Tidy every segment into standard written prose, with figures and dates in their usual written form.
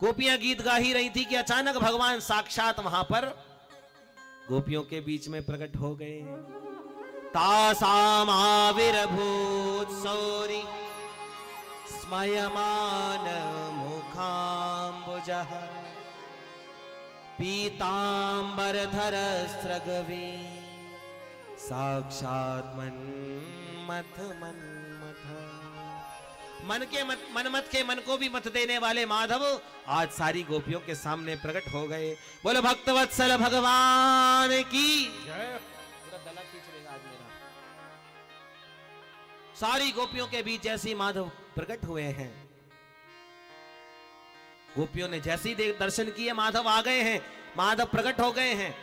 गोपियां गीत गा ही रही थी कि अचानक भगवान साक्षात वहां पर गोपियों के बीच में प्रकट हो गए। तासामाविर्भूत सौरी स्मयमान मुखाम्बुजः पीतांबरधर स्रगवी साक्षात मन्मथ मन्मथ। मनमत के मन को भी मत देने वाले माधव आज सारी गोपियों के सामने प्रकट हो गए। बोलो भक्तवत्सल भगवान की जय। पूरा गला खींच लेगा आज मेरा। सारी गोपियों के बीच जैसे ही माधव प्रकट हुए हैं, गोपियों ने जैसे ही दर्शन किए माधव आ गए हैं, माधव प्रकट हो गए हैं,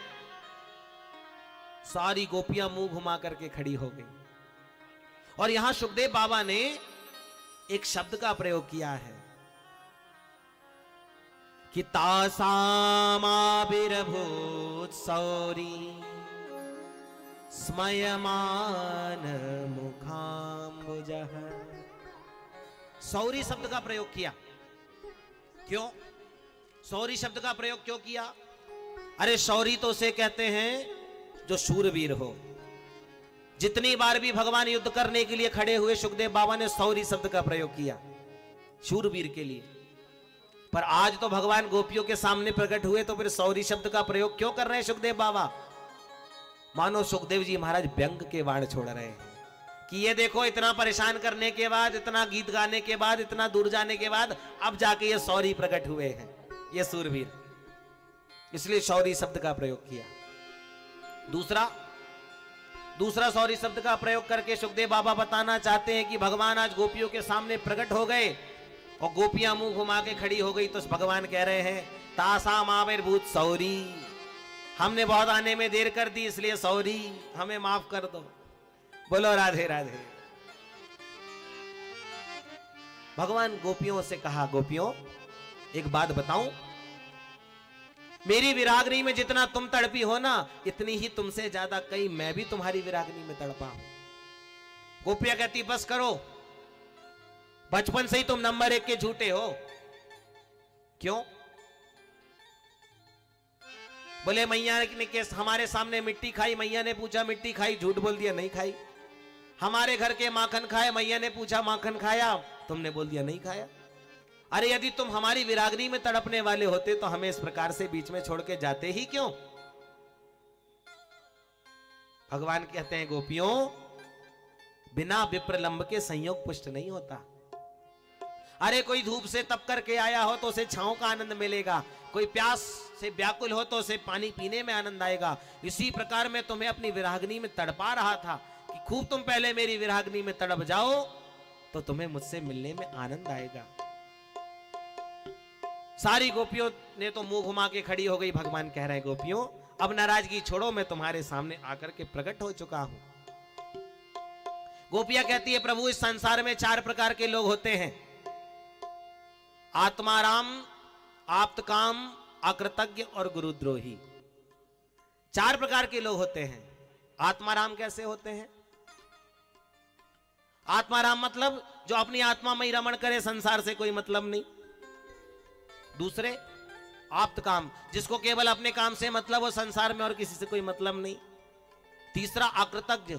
सारी गोपियां मुंह घुमा करके खड़ी हो गई। और यहां सुखदेव बाबा ने एक शब्द का प्रयोग किया है कि तासामाविर्भूत सौरी स्मयमान मुखाम्बुजः। सौरी शब्द का प्रयोग किया। क्यों सौरी शब्द का प्रयोग क्यों किया? अरे सौरी तो उसे कहते हैं जो शूरवीर हो। जितनी बार भी भगवान युद्ध करने के लिए खड़े हुए, सुखदेव बाबा ने सौरी शब्द का प्रयोग किया शूरवीर के लिए। पर आज तो भगवान गोपियों के सामने प्रकट हुए, तो फिर सौरी शब्द का प्रयोग क्यों कर रहे हैं सुखदेव बाबा? मानो सुखदेव जी महाराज व्यंग के बाण छोड़ रहे हैं कि ये देखो, इतना परेशान करने के बाद, इतना गीत गाने के बाद, इतना दूर जाने के बाद अब जाके ये सौरी प्रकट हुए हैं, ये सूरवीर। इसलिए सौरी शब्द का प्रयोग किया। दूसरा सौरी शब्द का प्रयोग करके सुखदेव बाबा बताना चाहते हैं कि भगवान आज गोपियों के सामने प्रकट हो गए और गोपियां मुंह घुमा के खड़ी हो गई, तो भगवान कह रहे हैं तासामाविर्भूत सौरी, हमने बहुत आने में देर कर दी, इसलिए सौरी हमें माफ कर दो। बोलो राधे राधे। भगवान गोपियों से कहा, गोपियों एक बात बताऊं, मेरी विरागनी में जितना तुम तड़पी हो ना, इतनी ही तुमसे ज्यादा कहीं मैं भी तुम्हारी विरागनी में तड़पा हूं। गोपियां कहती बस करो, बचपन से ही तुम नंबर 1 के झूठे हो। क्यों? बोले मैया ने हमारे सामने मिट्टी खाई, मैया ने पूछा मिट्टी खाई, झूठ बोल दिया नहीं खाई। हमारे घर के माखन खाए, मैया ने पूछा माखन खाया, तुमने बोल दिया नहीं खाया। अरे यदि तुम हमारी विरागनी में तड़पने वाले होते तो हमें इस प्रकार से बीच में छोड़ के जाते ही क्यों? भगवान कहते हैं गोपियों, बिना विप्रलंब के संयोग पुष्ट नहीं होता। अरे कोई धूप से तप करके आया हो तो उसे छांव का आनंद मिलेगा, कोई प्यास से व्याकुल हो तो उसे पानी पीने में आनंद आएगा। इसी प्रकार मैं तुम्हें अपनी विरागनी में तड़पा रहा था कि खूब तुम पहले मेरी विरागनी में तड़प जाओ तो तुम्हें मुझसे मिलने में आनंद आएगा। सारी गोपियों ने तो मुंह घुमा के खड़ी हो गई। भगवान कह रहे हैं गोपियों अब नाराजगी छोड़ो, मैं तुम्हारे सामने आकर के प्रकट हो चुका हूं। गोपियां कहती है प्रभु इस संसार में 4 प्रकार के लोग होते हैं, आत्माराम, आप्तकाम, अकृतज्ञ और गुरुद्रोही। 4 प्रकार के लोग होते हैं। आत्माराम कैसे होते हैं? आत्माराम मतलब जो अपनी आत्मा में ही रमण करे, संसार से कोई मतलब नहीं। दूसरे आप्तकाम, जिसको केवल अपने काम से मतलब हो, संसार में और किसी से कोई मतलब नहीं। तीसरा अकृतज्ञ,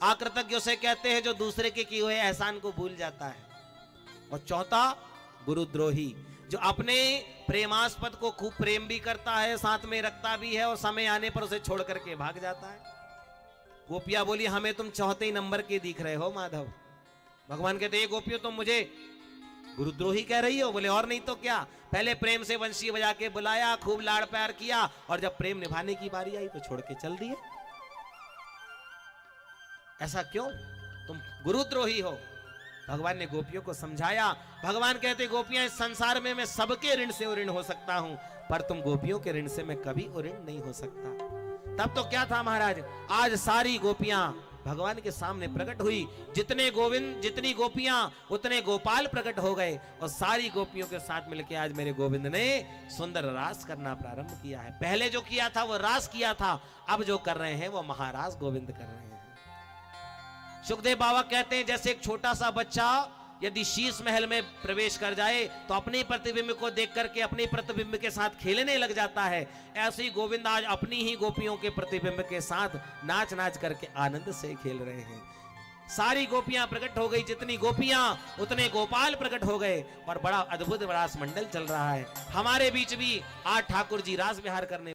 अकृतज्ञ उसे कहते हैं जो दूसरे के किए हुए एहसान को भूल जाता है। और चौथा गुरुद्रोही, जो अपने प्रेमास्पद को खूब प्रेम भी करता है, साथ में रखता भी है और समय आने पर उसे छोड़ करके भाग जाता है। गोपियां बोली हमें तुम चौथे नंबर के दिख रहे हो माधव। भगवान कहते हैं गोपियों तुम मुझे गुरुद्रोही कह रही हो? बोले और नहीं तो क्या, पहले प्रेम से वंशी बजा के बुलाया, खूब लाड़ प्यार किया और जब प्रेम निभाने की बारी आई तो छोड़ के चल दिए। ऐसा क्यों? तुम गुरुद्रोही हो। भगवान ने गोपियों को समझाया। भगवान कहते गोपियां इस संसार में मैं सबके ऋण से ऋण हो सकता हूं, पर तुम गोपियों के ऋण से मैं कभी ऋण नहीं हो सकता। तब तो क्या था महाराज, आज सारी गोपियां भगवान के सामने प्रकट हुई। जितने गोविंद, जितनी गोपियां उतने गोपाल प्रकट हो गए और सारी गोपियों के साथ मिलकर आज मेरे गोविंद ने सुंदर रास करना प्रारंभ किया है। पहले जो किया था वो रास किया था, अब जो कर रहे हैं वो महारास गोविंद कर रहे हैं। सुखदेव बाबा कहते हैं जैसे एक छोटा सा बच्चा यदि शीश महल में प्रवेश कर जाए तो अपने प्रतिबिंब को देख करके अपने प्रतिबिंब के साथ खेलने लग जाता है। ऐसे ही गोविंद आज अपनी ही गोपियों के प्रतिबिंब के साथ नाच नाच करके आनंद से खेल रहे हैं। सारी गोपियां प्रकट हो गई, जितनी गोपियां उतने गोपाल प्रकट हो गए और बड़ा अद्भुत रास मंडल चल रहा है। हमारे बीच भी आज ठाकुर जी रास विहार करने